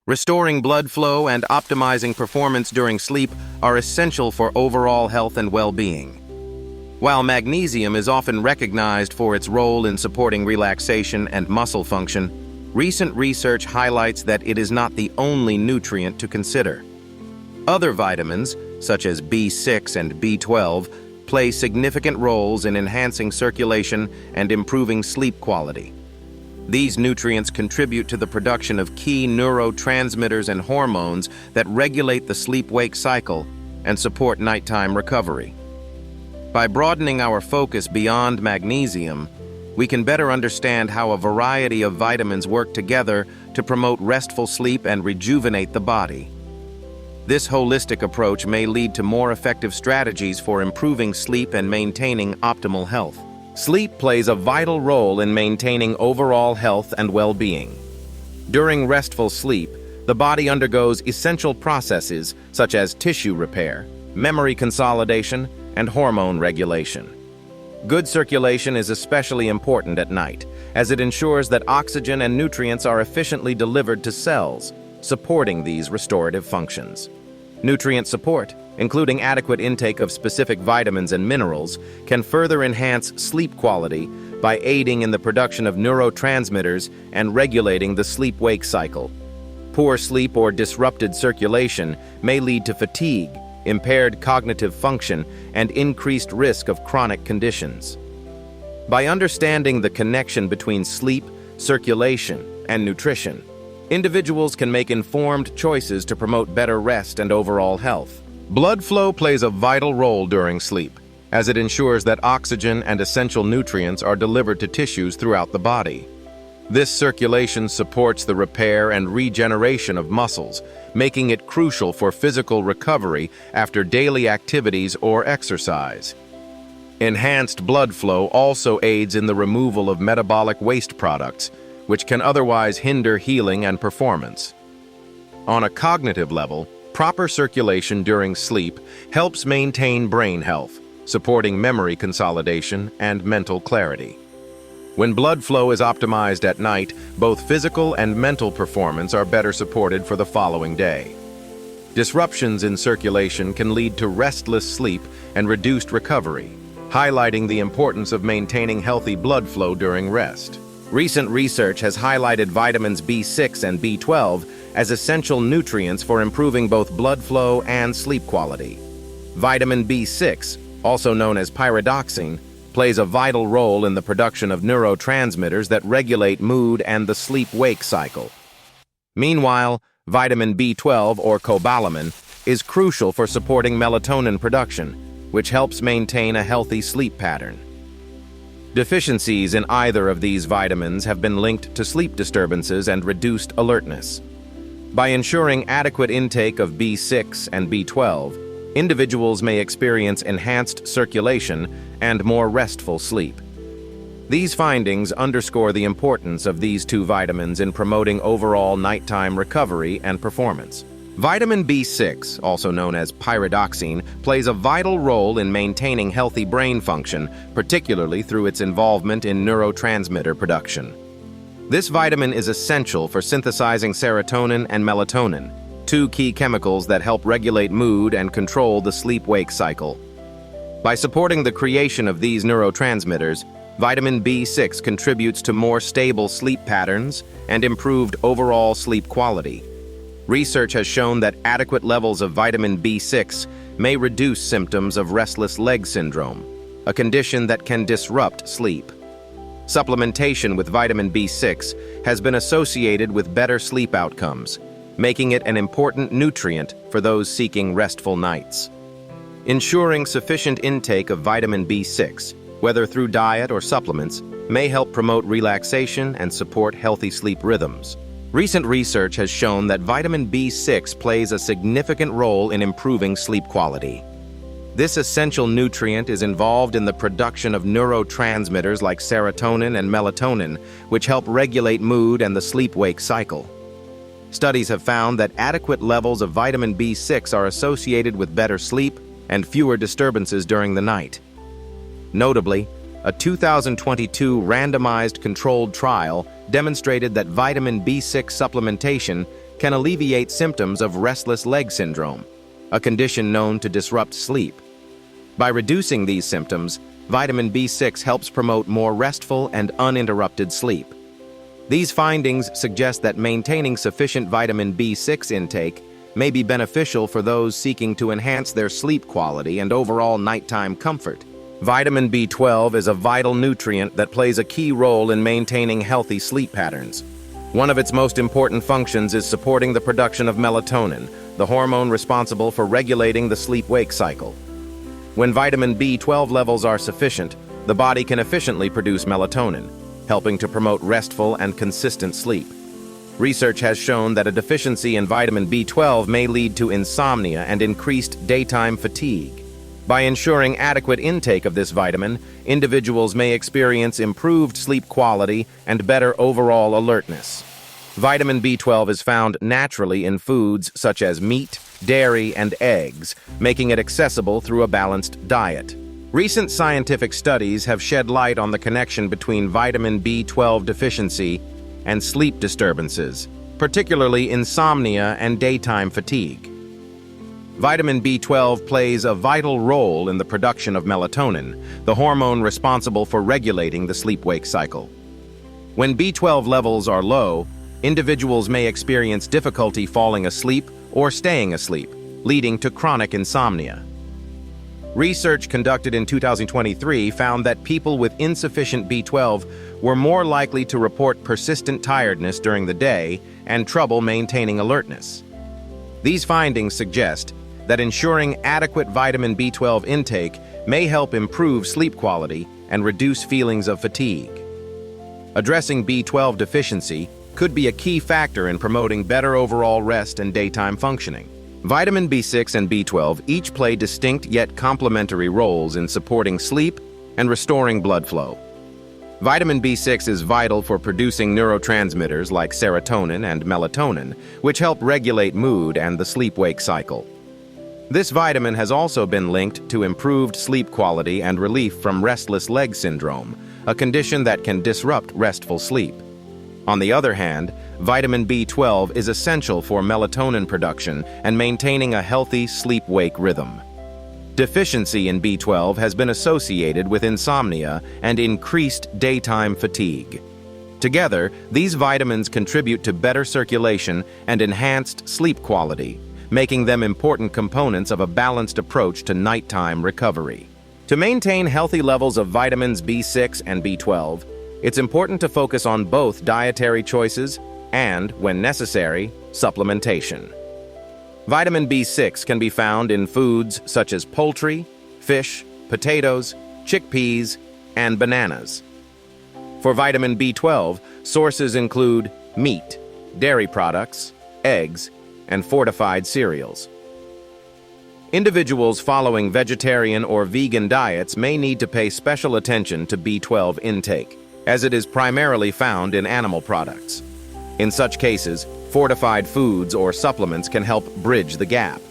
Restoring blood flow and optimizing performance during sleep are essential for overall health and well-being. While magnesium is often recognized for its role in supporting relaxation and muscle function, recent research highlights that it is not the only nutrient to consider. Other vitamins, such as B6 and B12, play significant roles in enhancing circulation and improving sleep quality. These nutrients contribute to the production of key neurotransmitters and hormones that regulate the sleep-wake cycle and support nighttime recovery. By broadening our focus beyond magnesium, we can better understand how a variety of vitamins work together to promote restful sleep and rejuvenate the body. This holistic approach may lead to more effective strategies for improving sleep and maintaining optimal health. Sleep plays a vital role in maintaining overall health and well-being. During restful sleep, the body undergoes essential processes such as tissue repair, memory consolidation, and hormone regulation. Good circulation is especially important at night, as it ensures that oxygen and nutrients are efficiently delivered to cells, supporting these restorative functions. Nutrient support, including adequate intake of specific vitamins and minerals, can further enhance sleep quality by aiding in the production of neurotransmitters and regulating the sleep-wake cycle. Poor sleep or disrupted circulation may lead to fatigue, impaired cognitive function, and increased risk of chronic conditions. By understanding the connection between sleep, circulation, and nutrition, individuals can make informed choices to promote better rest and overall health. Blood flow plays a vital role during sleep, as it ensures that oxygen and essential nutrients are delivered to tissues throughout the body. This circulation supports the repair and regeneration of muscles, making it crucial for physical recovery after daily activities or exercise. Enhanced blood flow also aids in the removal of metabolic waste products, which can otherwise hinder healing and performance. On a cognitive level, proper circulation during sleep helps maintain brain health, supporting memory consolidation and mental clarity. When blood flow is optimized at night, both physical and mental performance are better supported for the following day. Disruptions in circulation can lead to restless sleep and reduced recovery, highlighting the importance of maintaining healthy blood flow during rest. Recent research has highlighted vitamins B6 and B12 as essential nutrients for improving both blood flow and sleep quality. Vitamin B6, also known as pyridoxine, plays a vital role in the production of neurotransmitters that regulate mood and the sleep-wake cycle. Meanwhile, vitamin B12, or cobalamin, is crucial for supporting melatonin production, which helps maintain a healthy sleep pattern. Deficiencies in either of these vitamins have been linked to sleep disturbances and reduced alertness. By ensuring adequate intake of B6 and B12, individuals may experience enhanced circulation and more restful sleep. These findings underscore the importance of these two vitamins in promoting overall nighttime recovery and performance. Vitamin B6, also known as pyridoxine, plays a vital role in maintaining healthy brain function, particularly through its involvement in neurotransmitter production. This vitamin is essential for synthesizing serotonin and melatonin, two key chemicals that help regulate mood and control the sleep-wake cycle. By supporting the creation of these neurotransmitters, vitamin B6 contributes to more stable sleep patterns and improved overall sleep quality. Research has shown that adequate levels of vitamin B6 may reduce symptoms of restless leg syndrome, a condition that can disrupt sleep. Supplementation with vitamin B6 has been associated with better sleep outcomes, making it an important nutrient for those seeking restful nights. Ensuring sufficient intake of vitamin B6, whether through diet or supplements, may help promote relaxation and support healthy sleep rhythms. Recent research has shown that vitamin B6 plays a significant role in improving sleep quality. This essential nutrient is involved in the production of neurotransmitters like serotonin and melatonin, which help regulate mood and the sleep-wake cycle. Studies have found that adequate levels of vitamin B6 are associated with better sleep and fewer disturbances during the night. Notably, a 2022 randomized controlled trial demonstrated that vitamin B6 supplementation can alleviate symptoms of restless leg syndrome, a condition known to disrupt sleep. By reducing these symptoms, vitamin B6 helps promote more restful and uninterrupted sleep. These findings suggest that maintaining sufficient vitamin B6 intake may be beneficial for those seeking to enhance their sleep quality and overall nighttime comfort. Vitamin B12 is a vital nutrient that plays a key role in maintaining healthy sleep patterns. One of its most important functions is supporting the production of melatonin, the hormone responsible for regulating the sleep-wake cycle. When vitamin B12 levels are sufficient, the body can efficiently produce melatonin, helping to promote restful and consistent sleep. Research has shown that a deficiency in vitamin B12 may lead to insomnia and increased daytime fatigue. By ensuring adequate intake of this vitamin, individuals may experience improved sleep quality and better overall alertness. Vitamin B12 is found naturally in foods such as meat, dairy, and eggs, making it accessible through a balanced diet. Recent scientific studies have shed light on the connection between vitamin B12 deficiency and sleep disturbances, particularly insomnia and daytime fatigue. Vitamin B12 plays a vital role in the production of melatonin, the hormone responsible for regulating the sleep-wake cycle. When B12 levels are low, individuals may experience difficulty falling asleep or staying asleep, leading to chronic insomnia. Research conducted in 2023 found that people with insufficient B12 were more likely to report persistent tiredness during the day and trouble maintaining alertness. These findings suggest that ensuring adequate vitamin B12 intake may help improve sleep quality and reduce feelings of fatigue. Addressing B12 deficiency could be a key factor in promoting better overall rest and daytime functioning. Vitamin B6 and B12 each play distinct yet complementary roles in supporting sleep and restoring blood flow. Vitamin B6 is vital for producing neurotransmitters like serotonin and melatonin, which help regulate mood and the sleep-wake cycle. This vitamin has also been linked to improved sleep quality and relief from restless leg syndrome, a condition that can disrupt restful sleep. On the other hand, vitamin B12 is essential for melatonin production and maintaining a healthy sleep-wake rhythm. Deficiency in B12 has been associated with insomnia and increased daytime fatigue. Together, these vitamins contribute to better circulation and enhanced sleep quality, making them important components of a balanced approach to nighttime recovery. To maintain healthy levels of vitamins B6 and B12, it's important to focus on both dietary choices and, when necessary, supplementation. Vitamin B6 can be found in foods such as poultry, fish, potatoes, chickpeas, and bananas. For vitamin B12, sources include meat, dairy products, eggs, and fortified cereals. Individuals following vegetarian or vegan diets may need to pay special attention to B12 intake, as it is primarily found in animal products. In such cases, fortified foods or supplements can help bridge the gap.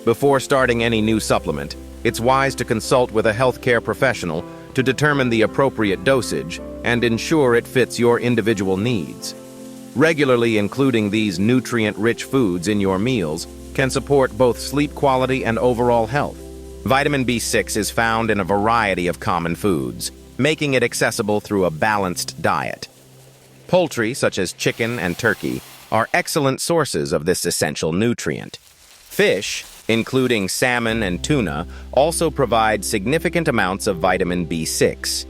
Before starting any new supplement, it's wise to consult with a healthcare professional to determine the appropriate dosage and ensure it fits your individual needs. Regularly including these nutrient-rich foods in your meals can support both sleep quality and overall health. Vitamin B6 is found in a variety of common foods, making it accessible through a balanced diet. Poultry, such as chicken and turkey, are excellent sources of this essential nutrient. Fish, including salmon and tuna, also provide significant amounts of vitamin B6.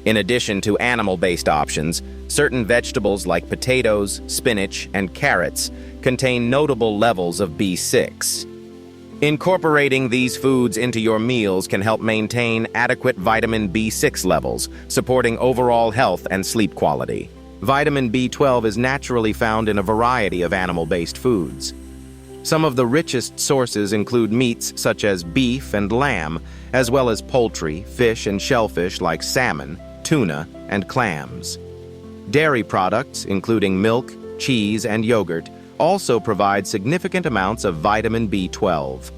In addition to animal-based options, certain vegetables like potatoes, spinach, and carrots contain notable levels of B6. Incorporating these foods into your meals can help maintain adequate vitamin B6 levels, supporting overall health and sleep quality. Vitamin B12 is naturally found in a variety of animal-based foods. Some of the richest sources include meats such as beef and lamb, as well as poultry, fish, and shellfish like salmon, tuna, and clams. Dairy products, including milk, cheese, and yogurt, also provide significant amounts of vitamin B12.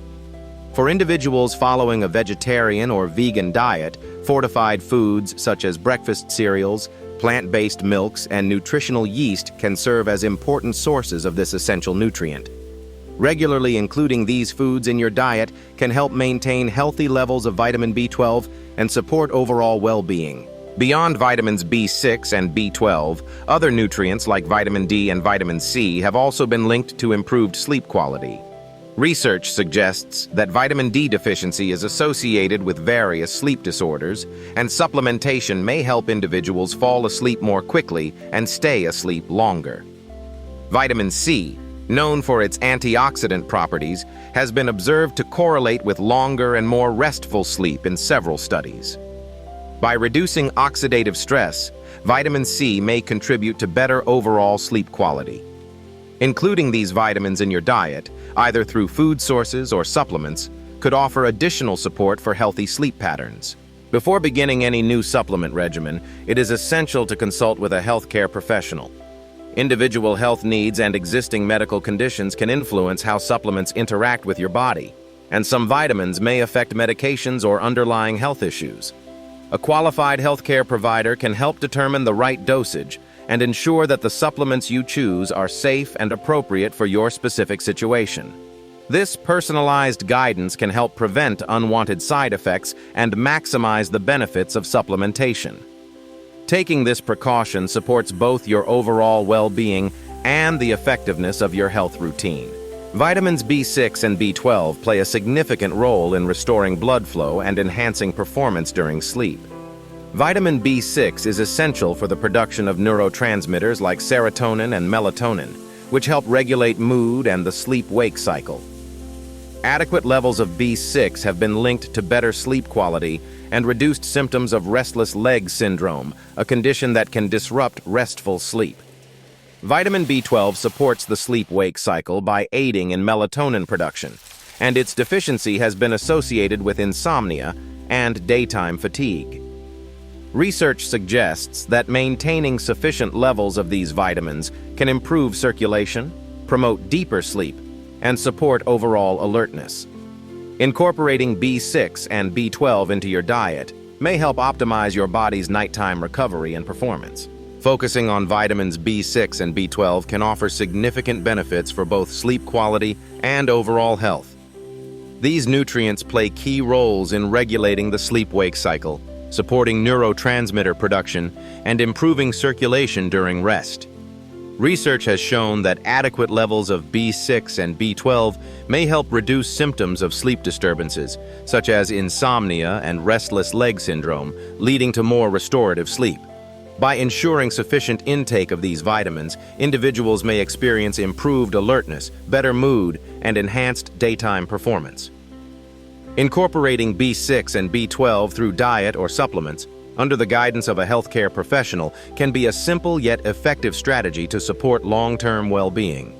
For individuals following a vegetarian or vegan diet, fortified foods such as breakfast cereals, Plant-based milks and nutritional yeast can serve as important sources of this essential nutrient. Regularly including these foods in your diet can help maintain healthy levels of vitamin B12 and support overall well-being. Beyond vitamins B6 and B12, other nutrients like vitamin D and vitamin C have also been linked to improved sleep quality. Research suggests that vitamin D deficiency is associated with various sleep disorders, and supplementation may help individuals fall asleep more quickly and stay asleep longer. Vitamin C, known for its antioxidant properties, has been observed to correlate with longer and more restful sleep in several studies. By reducing oxidative stress, vitamin C may contribute to better overall sleep quality. Including these vitamins in your diet, either through food sources or supplements, could offer additional support for healthy sleep patterns. Before beginning any new supplement regimen, it is essential to consult with a healthcare professional. Individual health needs and existing medical conditions can influence how supplements interact with your body, and some vitamins may affect medications or underlying health issues. A qualified healthcare provider can help determine the right dosage and ensure that the supplements you choose are safe and appropriate for your specific situation. This personalized guidance can help prevent unwanted side effects and maximize the benefits of supplementation. Taking this precaution supports both your overall well-being and the effectiveness of your health routine. Vitamins B6 and B12 play a significant role in restoring blood flow and enhancing performance during sleep. Vitamin B6 is essential for the production of neurotransmitters like serotonin and melatonin, which help regulate mood and the sleep-wake cycle. Adequate levels of B6 have been linked to better sleep quality and reduced symptoms of restless leg syndrome, a condition that can disrupt restful sleep. Vitamin B12 supports the sleep-wake cycle by aiding in melatonin production, and its deficiency has been associated with insomnia and daytime fatigue. Research suggests that maintaining sufficient levels of these vitamins can improve circulation, promote deeper sleep, and support overall alertness. Incorporating B6 and B12 into your diet may help optimize your body's nighttime recovery and performance. Focusing on vitamins B6 and B12 can offer significant benefits for both sleep quality and overall health. These nutrients play key roles in regulating the sleep-wake cycle, supporting neurotransmitter production, and improving circulation during rest. Research has shown that adequate levels of B6 and B12 may help reduce symptoms of sleep disturbances, such as insomnia and restless leg syndrome, leading to more restorative sleep. By ensuring sufficient intake of these vitamins, individuals may experience improved alertness, better mood, and enhanced daytime performance. Incorporating B6 and B12 through diet or supplements, under the guidance of a healthcare professional, can be a simple yet effective strategy to support long-term well-being.